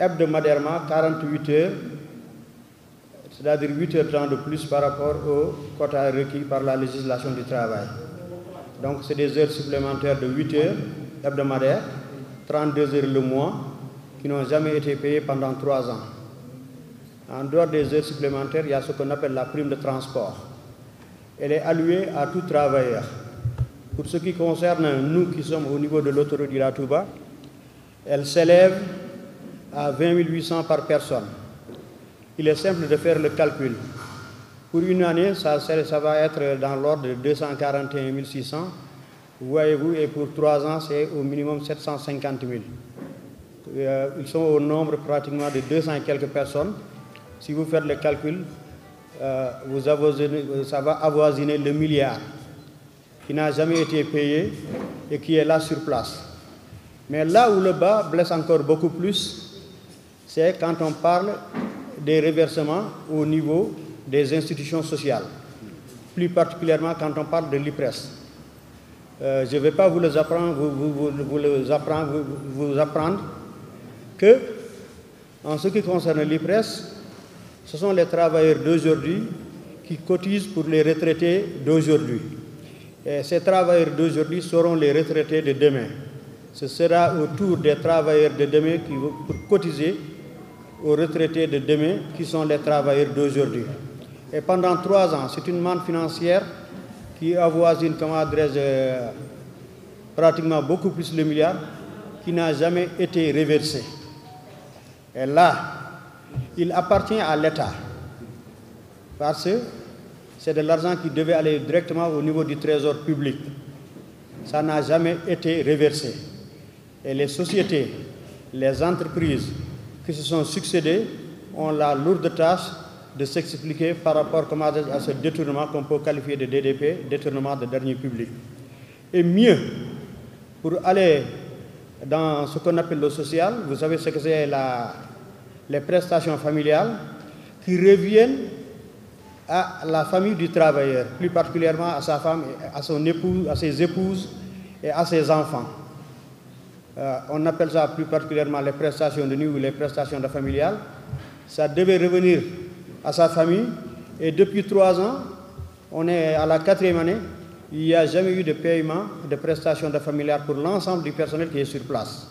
hebdomadairement 48 heures, c'est-à-dire 8 heures de temps de plus par rapport au quota requis par la législation du travail. Donc c'est des heures supplémentaires de 8 heures hebdomadaires, 32 heures le mois, qui n'ont jamais été payées pendant 3 ans. En dehors des heures supplémentaires, il y a ce qu'on appelle la prime de transport. Elle est allouée à tout travailleur. Pour ce qui concerne nous qui sommes au niveau de l'autoroute Ila Touba, elle s'élève à 20 800 par personne. Il est simple de faire le calcul. Pour une année, ça va être dans l'ordre de 241 600. Voyez-vous, et pour 3 ans, c'est au minimum 750 000. Ils sont au nombre pratiquement de 200 et quelques personnes. Si vous faites le calcul, ça va avoisiner le milliard qui n'a jamais été payé et qui est là sur place. Mais là où le bas blesse encore beaucoup plus, c'est quand on parle des reversements au niveau des institutions sociales, plus particulièrement quand on parle de l'IPRES. Je ne vais pas vous apprendre que, en ce qui concerne l'IPRES, ce sont les travailleurs d'aujourd'hui qui cotisent pour les retraités d'aujourd'hui. Et ces travailleurs d'aujourd'hui seront les retraités de demain. Ce sera au tour des travailleurs de demain qui vont cotiser aux retraités de demain, qui sont les travailleurs d'aujourd'hui. Et pendant 3 ans, c'est une manne financière qui avoisine, pratiquement beaucoup plus le milliard, qui n'a jamais été reversé. Et là, il appartient à l'État, parce que c'est de l'argent qui devait aller directement au niveau du trésor public. Ça n'a jamais été reversé. Et les sociétés, les entreprises qui se sont succédées ont la lourde tâche de s'expliquer par rapport à ce détournement qu'on peut qualifier de DDP, détournement de deniers publics. Et mieux, pour aller dans ce qu'on appelle le social, vous savez ce que c'est les prestations familiales qui reviennent à la famille du travailleur, plus particulièrement à sa femme, à son épouse, à ses épouses et à ses enfants. On appelle ça plus particulièrement les prestations de nuit ou les prestations de familiales. Ça devait revenir à sa famille et depuis 3 ans, on est à la 4e année, il n'y a jamais eu de paiement de prestations de familiales pour l'ensemble du personnel qui est sur place.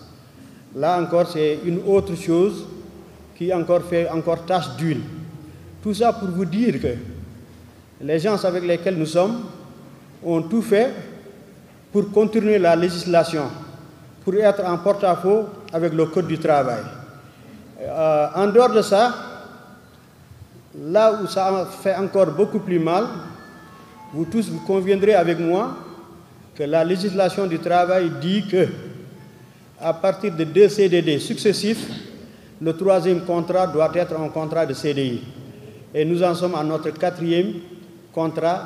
Là encore, c'est une autre chose qui fait tache d'huile. Tout ça pour vous dire que les gens avec lesquels nous sommes ont tout fait pour contourner la législation, pour être en porte-à-faux avec le Code du travail. En dehors de ça, là où ça fait encore beaucoup plus mal, vous tous vous conviendrez avec moi que la législation du travail dit que à partir de 2 CDD successifs, le 3e contrat doit être un contrat de CDI. Et nous en sommes à notre 4e contrat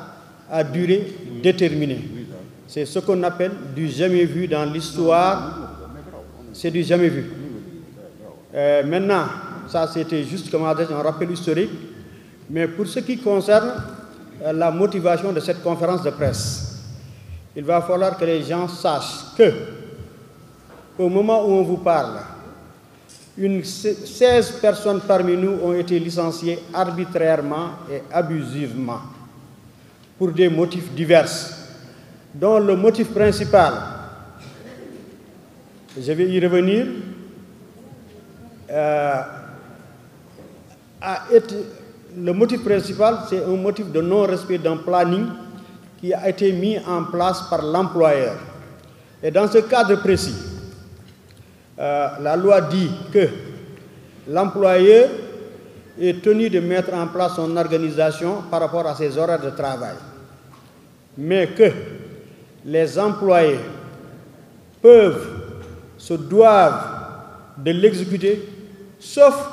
à durée déterminée. C'est ce qu'on appelle du jamais vu dans l'histoire. C'est du jamais vu. Maintenant, ça c'était juste un rappel historique. Mais pour ce qui concerne la motivation de cette conférence de presse, il va falloir que les gens sachent que, au moment où on vous parle, 16 personnes parmi nous ont été licenciées arbitrairement et abusivement pour des motifs divers, dont le motif principal, je vais y revenir, le motif principal, c'est un motif de non-respect d'un planning qui a été mis en place par l'employeur. Et dans ce cadre précis, la loi dit que l'employeur est tenu de mettre en place son organisation par rapport à ses horaires de travail, mais que les employés se doivent de l'exécuter, sauf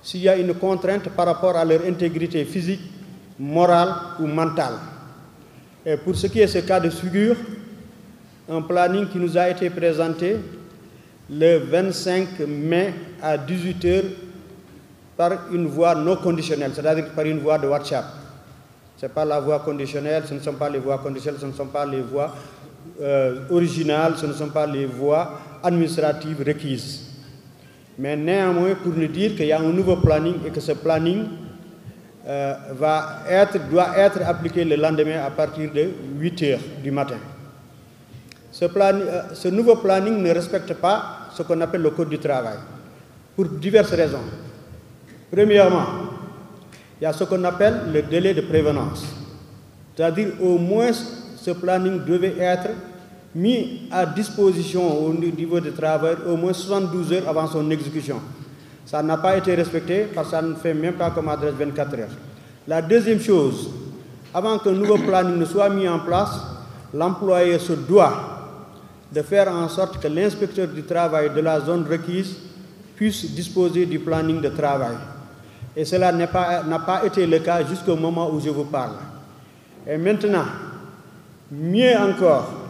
s'il y a une contrainte par rapport à leur intégrité physique, morale ou mentale. Et pour ce qui est de ce cas de figure, un planning qui nous a été présenté le 25 mai à 18 h par une voie non conditionnelle, c'est-à-dire par une voie de WhatsApp. Ce n'est pas la voie conditionnelle, ce ne sont pas les voies conditionnelles, ce ne sont pas les voies originales, ce ne sont pas les voies administratives requises. Mais néanmoins, pour nous dire qu'il y a un nouveau planning et que ce planning doit être appliqué le lendemain à partir de 8 h du matin. Ce nouveau planning ne respecte pas ce qu'on appelle le code du travail, pour diverses raisons. Premièrement, il y a ce qu'on appelle le délai de prévenance. C'est-à-dire, au moins, ce planning devait être mis à disposition au niveau du travail au moins 72 heures avant son exécution. Ça n'a pas été respecté parce que ça ne fait même pas comme adresse 24 heures. La deuxième chose, avant qu'un nouveau planning ne soit mis en place, l'employeur se doit de faire en sorte que l'inspecteur du travail de la zone requise puisse disposer du planning de travail. Et cela n'a pas été le cas jusqu'au moment où je vous parle. Et maintenant, mieux encore,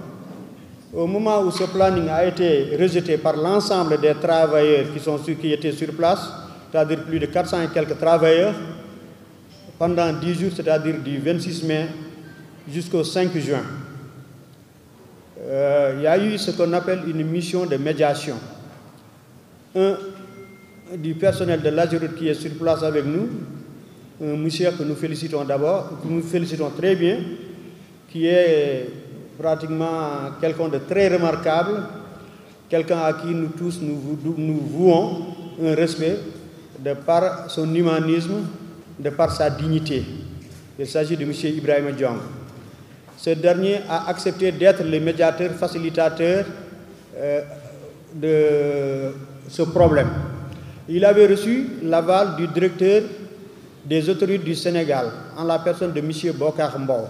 au moment où ce planning a été rejeté par l'ensemble des travailleurs qui étaient sur place, c'est-à-dire plus de 400 et quelques travailleurs, pendant 10 jours, c'est-à-dire du 26 mai jusqu'au 5 juin, il y a eu ce qu'on appelle une mission de médiation. Un du personnel de l'AGEROUTE qui est sur place avec nous, un monsieur que nous félicitons d'abord, que nous félicitons très bien, qui est pratiquement quelqu'un de très remarquable, quelqu'un à qui nous tous nous vouons un respect de par son humanisme, de par sa dignité. Il s'agit de M. Ibrahima Diong. Ce dernier a accepté d'être le médiateur, facilitateur de ce problème. Il avait reçu l'aval du directeur des autorités du Sénégal, en la personne de M. Bokar Mbao.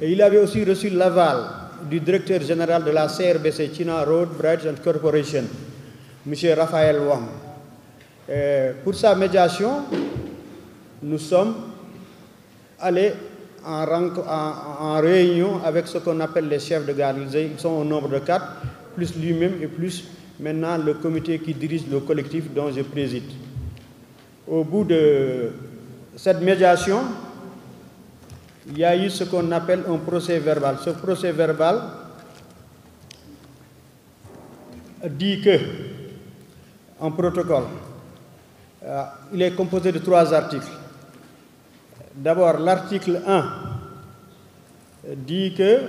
Et il avait aussi reçu l'aval du directeur général de la CRBC, China Road Bridge and Corporation, M. Raphaël Wang. Pour sa médiation, nous sommes allés en réunion avec ce qu'on appelle les chefs de gare. Ils sont au nombre de 4, plus lui-même et plus maintenant le comité qui dirige le collectif dont je préside. Au bout de cette médiation, il y a eu ce qu'on appelle un procès verbal. Ce procès verbal dit que, en protocole, il est composé de 3 articles. D'abord, l'article 1 dit que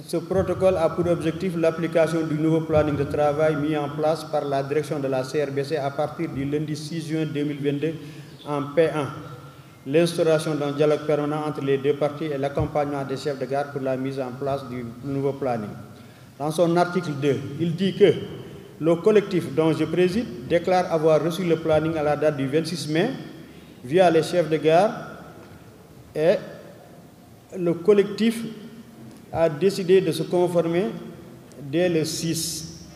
ce protocole a pour objectif l'application du nouveau planning de travail mis en place par la direction de la CRBC à partir du lundi 6 juin 2022 en P1. L'instauration d'un dialogue permanent entre les deux parties et l'accompagnement des chefs de gare pour la mise en place du nouveau planning. Dans son article 2, il dit que le collectif dont je préside déclare avoir reçu le planning à la date du 26 mai via les chefs de gare et le collectif a décidé de se conformer dès le 6.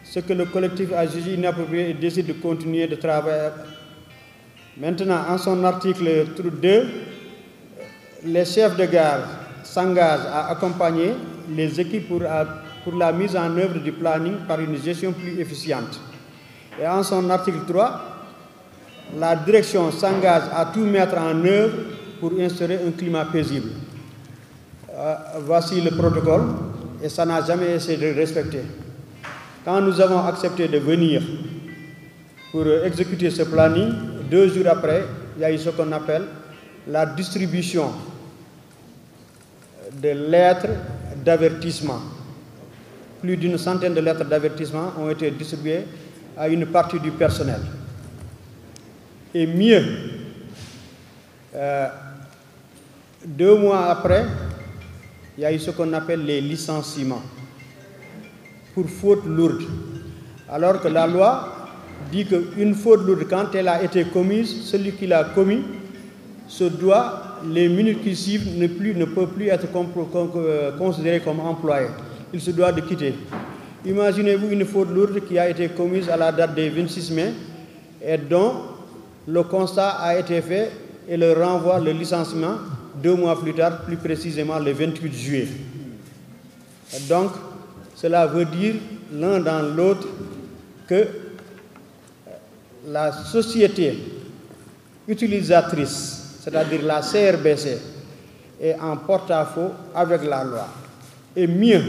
Ce que le collectif a jugé inapproprié et décide de continuer de travailler. Maintenant, en son article 2, les chefs de gare s'engagent à accompagner les équipes pour la mise en œuvre du planning par une gestion plus efficiente. Et en son article 3, la direction s'engage à tout mettre en œuvre pour instaurer un climat paisible. Voici le protocole et ça n'a jamais essayé de respecter. Quand nous avons accepté de venir pour exécuter ce planning, 2 jours après, il y a eu ce qu'on appelle la distribution de lettres d'avertissement. Plus d'une centaine de lettres d'avertissement ont été distribuées à une partie du personnel. Et mieux, 2 mois après, il y a eu ce qu'on appelle les licenciements pour faute lourde. Alors que la loi dit qu'une faute lourde, quand elle a été commise, celui qui l'a commis se doit, les minutes qui suivent, ne peut plus être considéré comme employé. Il se doit de quitter. Imaginez-vous une faute lourde qui a été commise à la date du 26 mai et dont le constat a été fait et le renvoi, le licenciement, 2 mois plus tard, plus précisément le 28 juillet. Donc, cela veut dire l'un dans l'autre que la société utilisatrice, c'est-à-dire la CRBC, est en porte-à-faux avec la loi. Et mieux,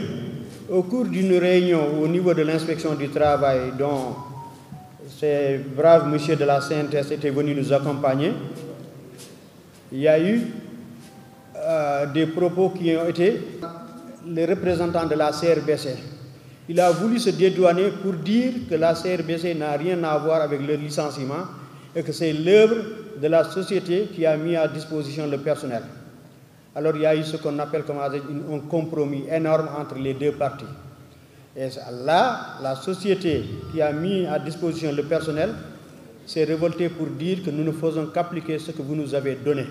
Au cours d'une réunion au niveau de l'inspection du travail dont ces braves messieurs de la CNTS étaient venus nous accompagner, il y a eu des propos qui ont été les représentants de la CRBC. Il a voulu se dédouaner pour dire que la CRBC n'a rien à voir avec le licenciement et que c'est l'œuvre de la société qui a mis à disposition le personnel. Alors il y a eu ce qu'on appelle un compromis énorme entre les deux parties. Et là, la société qui a mis à disposition le personnel s'est révoltée pour dire que nous ne faisons qu'appliquer ce que vous nous avez donné.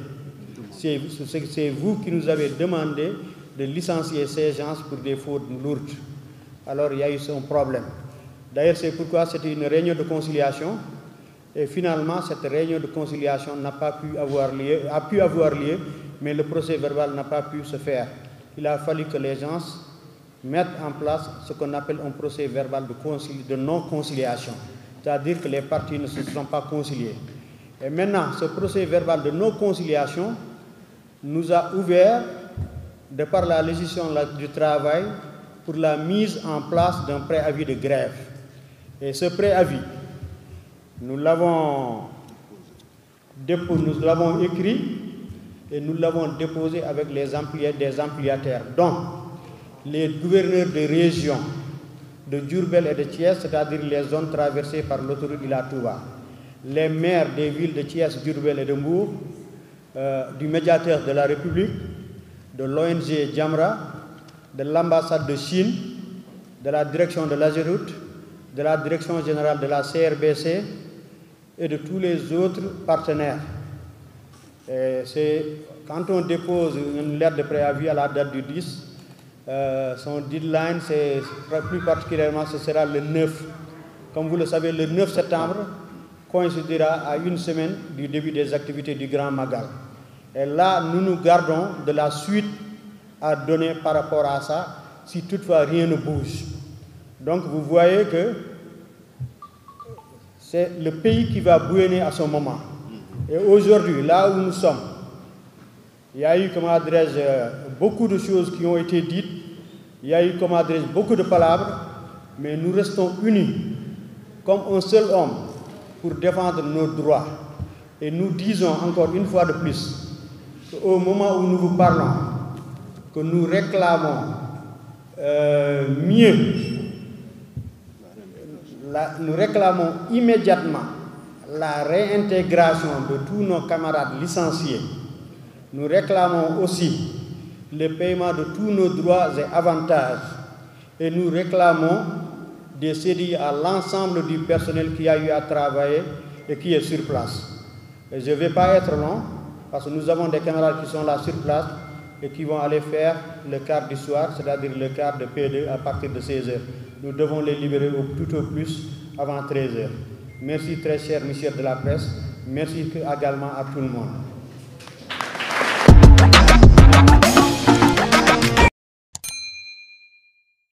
C'est vous qui nous avez demandé de licencier ces gens pour des fautes lourdes. Alors il y a eu un problème. D'ailleurs, c'est pourquoi c'était une réunion de conciliation. Et finalement, cette réunion de conciliation n'a pas pu avoir lieu, mais le procès verbal n'a pas pu se faire. Il a fallu que les gens mettent en place ce qu'on appelle un procès verbal de non-conciliation. C'est-à-dire que les parties ne se sont pas conciliées. Et maintenant, ce procès verbal de non-conciliation nous a ouvert, de par la législation du travail, pour la mise en place d'un préavis de grève. Et ce préavis, nous l'avons écrit et nous l'avons déposé avec des ampliataires, dont les gouverneurs de région de Diourbel et de Thiès, c'est-à-dire les zones traversées par l'autoroute Ila Touba, les maires des villes de Thiès, Diourbel et de Mbour, du médiateur de la République, de l'ONG Jamra, de l'ambassade de Chine, de la direction de l'Ageroute, de la direction générale de la CRBC et de tous les autres partenaires. Quand on dépose une lettre de préavis à la date du 10, son deadline, plus particulièrement, ce sera le 9. Comme vous le savez, le 9 septembre coïncidera à une semaine du début des activités du Grand Magal. Et là, nous nous gardons de la suite à donner par rapport à ça, si toutefois rien ne bouge. Donc vous voyez que c'est le pays qui va bouillonner à ce moment. Et aujourd'hui, là où nous sommes, il y a eu, beaucoup de choses qui ont été dites, il y a eu, beaucoup de palabres, mais nous restons unis comme un seul homme pour défendre nos droits. Et nous disons encore une fois de plus qu'au moment où nous vous parlons, que nous réclamons nous réclamons immédiatement la réintégration de tous nos camarades licenciés. Nous réclamons aussi le paiement de tous nos droits et avantages. Et nous réclamons des CDI à l'ensemble du personnel qui a eu à travailler et qui est sur place. Et je ne vais pas être long, parce que nous avons des camarades qui sont là sur place et qui vont aller faire le quart du soir, c'est-à-dire le quart de P2 à partir de 16h. Nous devons les libérer tout au plus avant 13h. Merci très cher monsieur de la presse. Merci également à tout le monde.